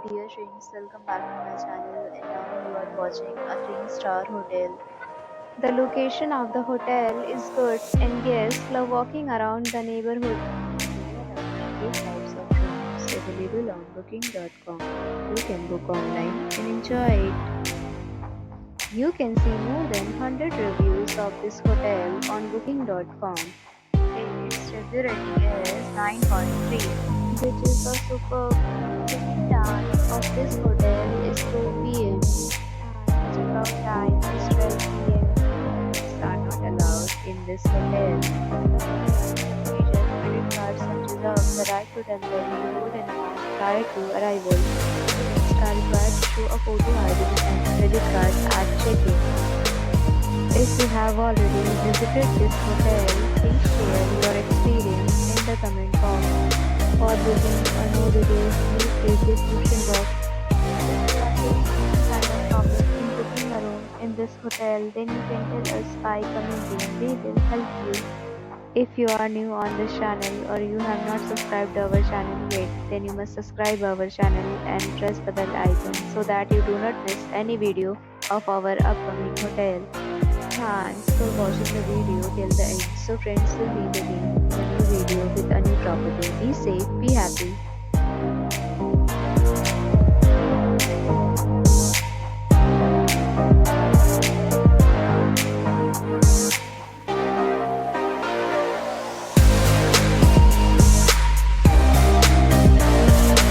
Dear friends, welcome back to my channel and now you are watching a 3-star hotel. The location of the hotel is good and guests love walking around the neighborhood. There are 8 types of rooms available on booking.com. You can book online and enjoy it. You can see more than 100 reviews of this hotel on booking.com. Its review rating is 9.3, which is a superb. Check-in time of this hotel is 2 p.m. and check-out time is 12 p.m. Pets are not allowed in this hotel. Major credit cards and reserve the right to temporarily hold an amount prior to arrival. Guests are required to show a photo ID and credit card at check-in. If you have already visited this hotel, please share your experience in the comment box. For booking or more details, please read the description box. If you are facing any kind of problem in booking a room in this hotel, then you can tell us by commenting. We will help you. If you are new on this channel or you have not subscribed our channel yet, then you must subscribe our channel and press the bell icon so that you do not miss any video of our upcoming hotel. Thanks for watching the video till the end. So friends, will meet again in a new video with a new property. Be safe, be happy.